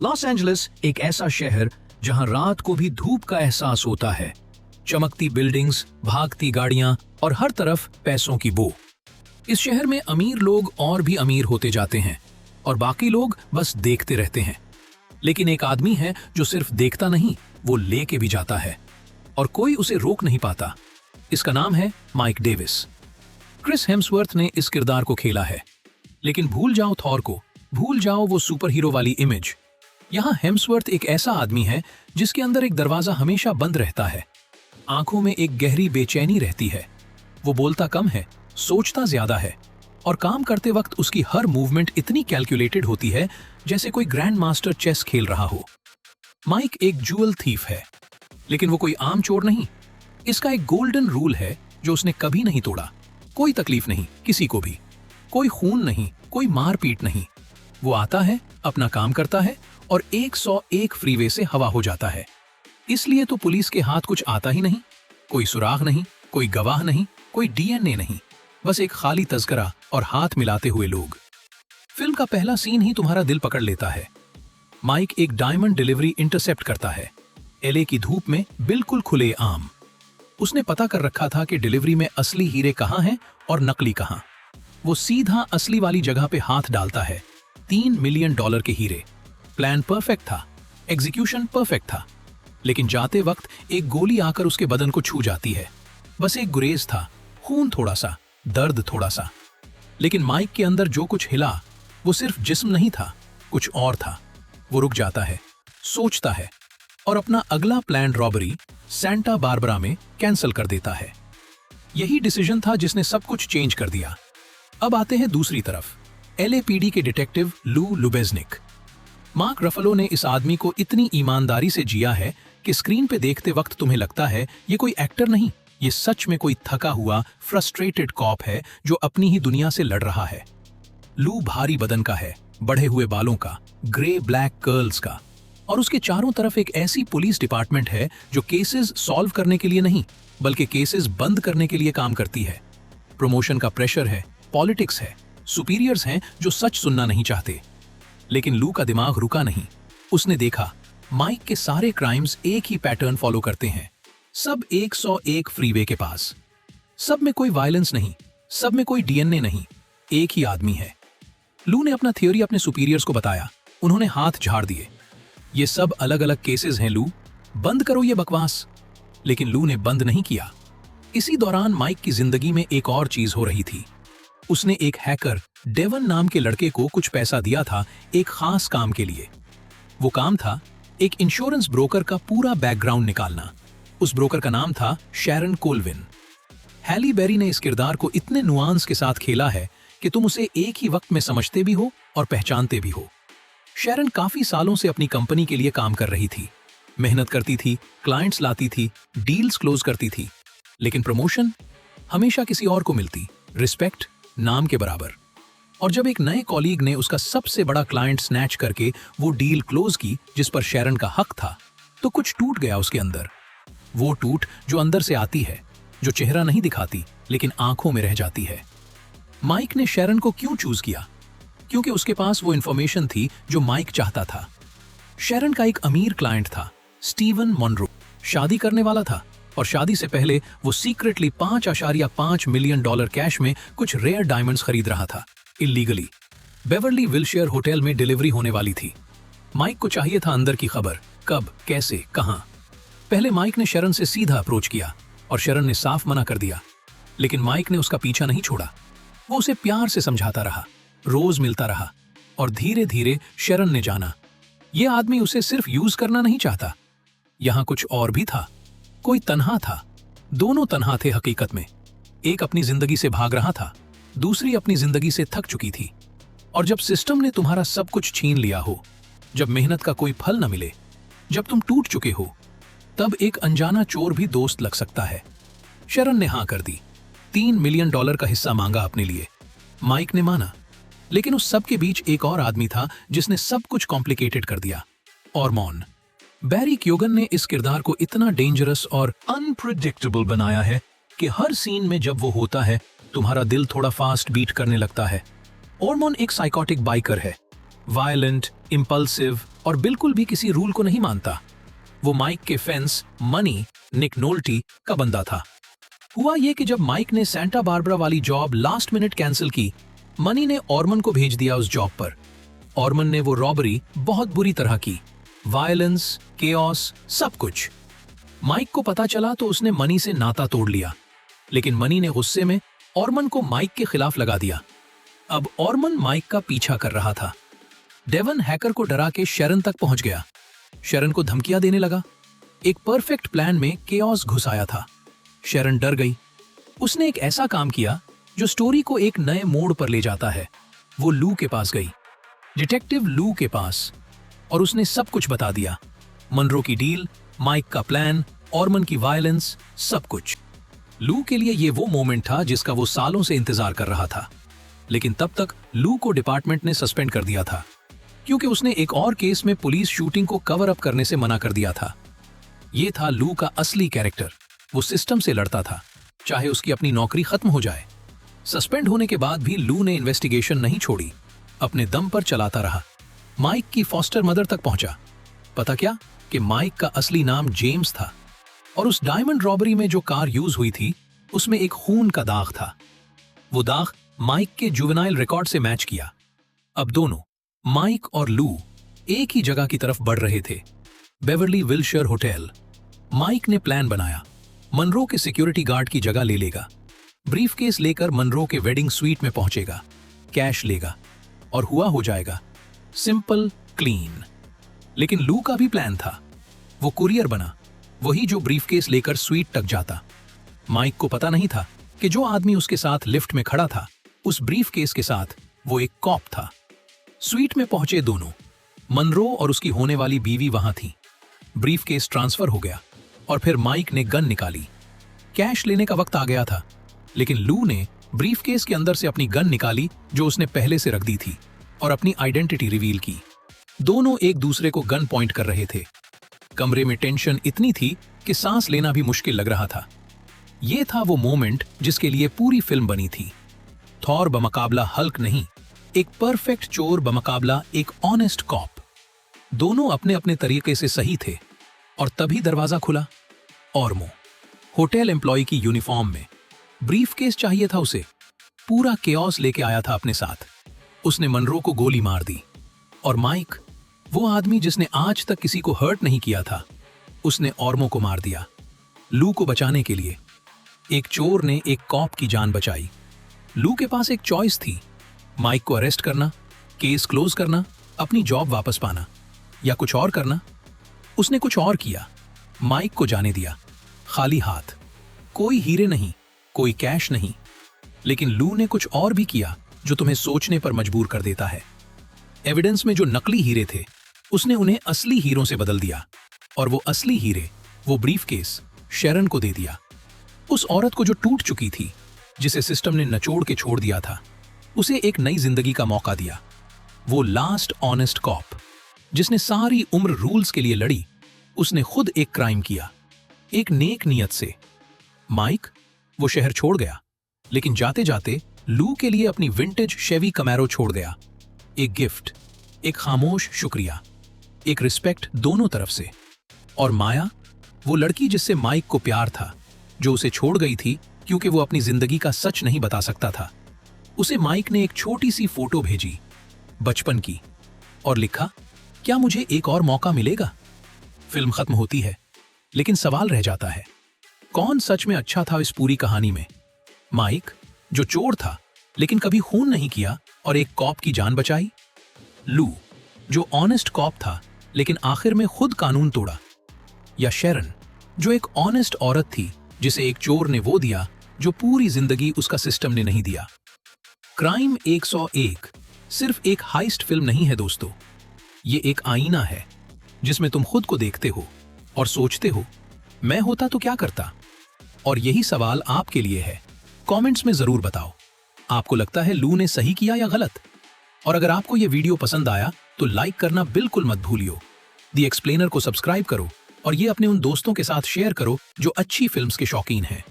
Los Angeles एक ऐसा शहर जहां रात को भी धूप का एहसास होता है। चमकती बिल्डिंग्स, भागती गाड़ियां और हर तरफ पैसों की बू। इस शहर में अमीर लोग और भी अमीर होते जाते हैं और बाकी लोग बस देखते रहते हैं। लेकिन एक आदमी है जो सिर्फ देखता नहीं, वो लेके भी जाता है और कोई उसे रोक नहीं पाता। इसका नाम है माइक डेविस। क्रिस हेम्सवर्थ ने इस किरदार को खेला है। लेकिन भूल जाओ थॉर को, भूल जाओ वो सुपर हीरो वाली इमेज। यहाँ हेम्सवर्थ एक ऐसा आदमी है जिसके अंदर एक दरवाजा हमेशा बंद रहता है। आंखों में एक गहरी बेचैनी रहती है। वो बोलता कम है, सोचता ज्यादा है और काम करते वक्त उसकी हर मूवमेंट इतनी कैलकुलेटेड होती है जैसे कोई ग्रैंड मास्टर चेस खेल रहा हो। माइक एक जूअल थीफ है, लेकिन वो कोई आम चोर नहीं। इसका एक गोल्डन रूल है जो उसने कभी नहीं तोड़ा। कोई तकलीफ नहीं किसी को भी, कोई खून नहीं, कोई मारपीट नहीं। वो आता है, अपना काम करता है और 101 फ्रीवे से हवा हो जाता है। इसलिए तो पुलिस के हाथ कुछ आता ही नहीं। कोई सुराग नहीं, कोई गवाह नहीं, कोई डीएनए नहीं, बस एक खाली तस्करा और हाथ मिलाते हुए लोग। फिल्म का पहला सीन ही तुम्हारा दिल पकड़ लेता है। माइक एक डायमंड डिलीवरी इंटरसेप्ट करता है, एलए की धूप में, बिल्कुल खुले आम। उसने पता कर रखा था कि डिलीवरी में असली हीरे कहाँ हैं और नकली कहाँ। वो सीधा असली वाली जगह पे हाथ डालता है। $3 मिलियन के हीरे। प्लान परफेक्ट था, एग्जीक्यूशन परफेक्ट था, लेकिन जाते वक्त एक गोली आकर उसके बदन को छू जाती है। बस एक गुरेज था, खून थोड़ा सा, दर्द थोड़ा सा। लेकिन माइक के अंदर जो कुछ हिला वो सिर्फ जिस्म नहीं था, कुछ और था। वो रुक जाता है, सोचता है और अपना अगला प्लान रॉबरी सेंटा बारबरा में कैंसिल कर देता है। यही डिसीजन था जिसने सब कुछ चेंज कर दिया। अब आते हैं दूसरी तरफ, एलएपीडी के डिटेक्टिव लू लुबेज़निक। मार्क रफलो ने इस आदमी को इतनी ईमानदारी से जिया है कि स्क्रीन पे देखते वक्त तुम्हें लगता है ये कोई एक्टर नहीं, ये सच में कोई थका हुआ फ्रस्ट्रेटेड कॉप है जो अपनी ही दुनिया से लड़ रहा है। लू भारी बदन का है, बढ़े हुए बालों का, ग्रे ब्लैक कर्ल्स का, और उसके चारों तरफ एक ऐसी पुलिस डिपार्टमेंट है जो केसेस सॉल्व करने के लिए नहीं बल्कि केसेस बंद करने के लिए काम करती है। प्रमोशन का प्रेशर है, पॉलिटिक्स है, सुपीरियर्स हैं जो सच सुनना नहीं चाहते। लेकिन लू का दिमाग रुका नहीं। उसने देखा माइक के सारे क्राइम्स एक ही पैटर्न फॉलो करते हैं, सब 101 फ्रीवे के पास। सब में कोई वायलेंस नहीं, सब में कोई डीएनए नहीं, एक ही आदमी है। लू ने अपना थ्योरी अपने सुपीरियर्स को बताया। उन्होंने हाथ झाड़ दिए। ये सब अलग अलग केसेस हैं लू, बंद करो ये बकवास। लेकिन लू ने बंद नहीं किया। इसी दौरान माइक की जिंदगी में एक और चीज हो रही थी। उसने एक हैकर डेवन नाम के लड़के को कुछ पैसा दिया था एक खास काम के लिए। वो काम था एक इंश्योरेंस ब्रोकर का पूरा बैकग्राउंड निकालना। उस ब्रोकर का नाम था शैरन कोलविन। हैली बेरी ने इस किरदार को इतने नुआंस के साथ खेला है कि तुम उसे एक ही वक्त में समझते भी हो और पहचानते भी हो। शैरन काफी सालों से अपनी कंपनी के लिए काम कर रही थी, मेहनत करती थी, क्लाइंट्स लाती थी, डील्स क्लोज करती थी, लेकिन प्रमोशन हमेशा किसी और को मिलती, रिस्पेक्ट नाम के बराबर। और जब एक नए कॉलीग ने उसका सबसे बड़ा क्लाइंट स्नैच करके वो डील क्लोज की जिस पर शैरन का हक था, तो कुछ टूट गया उसके अंदर। वो टूट जो अंदर से आती है, जो चेहरा नहीं दिखाती लेकिन आंखों में रह जाती है। माइक ने शैरन को क्यों चूज किया? क्योंकि उसके पास वो इंफॉर्मेशन थी जो माइक चाहता था। शैरन का एक अमीर क्लाइंट था, स्टीवन मॉनरो, शादी करने वाला था और शादी से पहले वो सीक्रेटली $5.5 मिलियन कैश में कुछ रेयर डायमंड्स खरीद रहा था, इल्लीगली। बेवर्ली विल्शियर होटल में डिलीवरी होने वाली थी। माइक को चाहिए था अंदर की खबर, कब, कैसे, कहां। पहले माइक ने शैरन से सीधा अप्रोच किया और शैरन ने साफ मना कर दिया। लेकिन माइक ने उसका पीछा नहीं छोड़ा। वो उसे प्यार से समझाता रहा, रोज मिलता रहा और धीरे धीरे शैरन ने जाना ये आदमी उसे सिर्फ यूज करना नहीं चाहता। यहां कुछ और भी था। कोई तन्हा था। दोनों तन्हा थे हकीकत में। एक अपनी जिंदगी से भाग रहा था, दूसरी अपनी जिंदगी से थक चुकी थी। और जब सिस्टम ने तुम्हारा सब कुछ छीन लिया हो, जब मेहनत का कोई फल न मिले, जब तुम टूट चुके हो, तब एक अनजाना चोर भी दोस्त लग सकता है। शैरन ने हां कर दी। $3 मिलियन का हिस्सा मांगा अपने लिए। माइक ने माना। लेकिन उस सब के बीच एक और आदमी था जिसने सब कुछ कॉम्प्लिकेटेड कर दिया, ऑर्मोन। बैरी क्योगन ने इस किरदार को इतना डेंजरस और अनप्रेडिक्टेबल बनाया है कि हर सीन में जब वो होता है तुम्हारा दिल थोड़ा फास्ट बीट करने लगता है। ऑर्मोन एक साइकोटिक बाइकर है। वायलेंट, इम्पल्सिव और बिल्कुल भी किसी रूल को नहीं मानता। वो माइक के फेंस मनी, निक नोल्टी का बंदा था। हुआ ये कि जब माइक ने सेंटा बारबरा वाली जॉब लास्ट मिनट कैंसिल की, मनी ने ऑर्मन को भेज दिया उस जॉब पर। ऑर्मन ने वो रॉबरी बहुत बुरी तरह की, वायलेंस, केओस, सब कुछ। माइक को पता चला तो उसने मनी से नाता तोड़ लिया, लेकिन मनी ने गुस्से में ऑर्मन को माइक के खिलाफ लगा दिया। अब ऑर्मन माइक का पीछा कर रहा था। डेवन हैकर को डरा के शेरन तक पहुंच गया। शेरन को धमकियां देने लगा। एक परफेक्ट प्लान में केओस घुस आया था। शेरन डर गई। उसने एक ऐसा काम किया जो स्टोरी को एक नए मोड़ पर ले जाता है। वो लू के पास गई, डिटेक्टिव लू के पास, और उसने सब कुछ बता दिया। मनरो की डील, माइक का प्लान, ऑर्मन की वायलेंस, सब कुछ। लू के लिए ये वो मोमेंट था जिसका वो सालों से इंतजार कर रहा था। लेकिन तब तक लू को डिपार्टमेंट ने सस्पेंड कर दिया था, क्योंकि उसने एक और केस में पुलिस शूटिंग को कवर अप करने से मना कर दिया था। ये था लू का असली कैरेक्टर। वो सिस्टम से लड़ता था, चाहे उसकी अपनी नौकरी खत्म हो जाए। सस्पेंड होने के बाद भी लू ने इन्वेस्टिगेशन नहीं छोड़ी, अपने दम पर चलाता रहा। माइक की फॉस्टर मदर तक पहुंचा। पता क्या कि माइक का असली नाम जेम्स था, और उस डायमंड रॉबरी में जो कार यूज हुई थी उसमें एक खून का दाग था। वो दाग माइक के जुवेनाइल रिकॉर्ड से मैच किया। अब दोनों, माइक और लू, एक ही जगह की तरफ बढ़ रहे थे, बेवर्ली विल्शर होटल। माइक ने प्लान बनाया, मनरो के सिक्योरिटी गार्ड की जगह ले लेगा, ब्रीफकेस लेकर मनरो के वेडिंग स्वीट में पहुंचेगा, कैश लेगा और हुआ हो जाएगा, सिंपल, क्लीन। लेकिन लू का भी प्लान था। वो कुरियर बना, वही जो ब्रीफकेस लेकर स्वीट तक जाता। माइक को पता नहीं था कि जो आदमी उसके साथ लिफ्ट में खड़ा था, उस ब्रीफकेस के साथ वो एक कॉप था। स्वीट में पहुंचे दोनों, मनरो और उसकी होने वाली बीवी वहां थी। ब्रीफकेस ट्रांसफर हो गया और फिर माइक ने गन निकाली। कैश लेने का वक्त आ गया था, लेकिन लू ने ब्रीफकेस के अंदर से अपनी गन निकाली जो उसने पहले से रख दी थी, और अपनी आइडेंटिटी रिवील की। दोनों एक दूसरे को गन पॉइंट कर रहे थे। कमरे में टेंशन इतनी थी कि सांस लेना भी मुश्किल लग रहा था। यह था वो मोमेंट जिसके लिए पूरी फिल्म बनी थी। थॉर बमुकाबला हल्क नहीं, एक परफेक्ट चोर बमुकाबला एक ऑनेस्ट कॉप। दोनों अपने अपने तरीके से सही थे। और तभी दरवाजा खुला। ऑर्मो, होटल एम्प्लॉय की यूनिफॉर्म में, ब्रीफकेस चाहिए था उसे। पूरा केओस लेके आया था अपने साथ। उसने मनरो को गोली मार दी। और माइक, वो आदमी जिसने आज तक किसी को हर्ट नहीं किया था, उसने ऑर्मो को मार दिया। लू को बचाने के लिए एक चोर ने एक कॉप की जान बचाई। लू के पास एक चॉइस थी, माइक को अरेस्ट करना, केस क्लोज करना, अपनी जॉब वापस पाना, या कुछ और करना। उसने कुछ और किया। माइक को जाने दिया, खाली हाथ। कोई हीरे नहीं, कोई कैश नहीं। लेकिन लू ने कुछ और भी किया जो तुम्हें सोचने पर मजबूर कर देता है। एविडेंस में जो नकली हीरे थे, उसने उन्हें असली हीरों से बदल दिया। और वो असली हीरे, वो ब्रीफकेस, शेरन को दे दिया। उस औरत को जो टूट चुकी थी, जिसे सिस्टम ने नचोड़ के छोड़ दिया था, उसे एक नई जिंदगी का मौका दिया। वो लास्ट ऑनेस्ट कॉप, जिसने सारी उम्र रूल्स के लिए लड़ी, उसने खुद एक क्राइम किया, एक नेक नियत से। माइक, वो शहर छोड़ गया, लेकिन जाते जाते लू के लिए अपनी विंटेज शेवी कमैरो छोड़ गया। एक गिफ्ट, एक खामोश शुक्रिया, एक रिस्पेक्ट दोनों तरफ से। और माया, वो लड़की जिससे माइक को प्यार था, जो उसे छोड़ गई थी क्योंकि वो अपनी जिंदगी का सच नहीं बता सकता था। उसे माइक ने एक छोटी सी फोटो भेजी, बचपन की, और लिखा, क्या मुझे एक और मौका मिलेगा? फिल्म खत्म होती है, लेकिन सवाल रह जाता है, कौन सच में अच्छा था इस पूरी कहानी में? माइक, जो चोर था लेकिन कभी खून नहीं किया और एक कॉप की जान बचाई? लू, जो ऑनेस्ट कॉप था लेकिन आखिर में खुद कानून तोड़ा? या शेरन, जो एक ऑनेस्ट औरत थी जिसे एक चोर ने वो दिया जो पूरी जिंदगी उसका सिस्टम ने नहीं दिया? क्राइम 101 सिर्फ एक हाइस्ट फिल्म नहीं है दोस्तों, ये एक आईना है जिसमें तुम खुद को देखते हो और सोचते हो, मैं होता तो क्या करता? और यही सवाल आपके लिए है। कमेंट्स में जरूर बताओ, आपको लगता है लू ने सही किया या गलत? और अगर आपको यह वीडियो पसंद आया तो लाइक करना बिल्कुल मत भूलियो। दी एक्सप्लेनर को सब्सक्राइब करो और ये अपने उन दोस्तों के साथ शेयर करो जो अच्छी फिल्म्स के शौकीन हैं।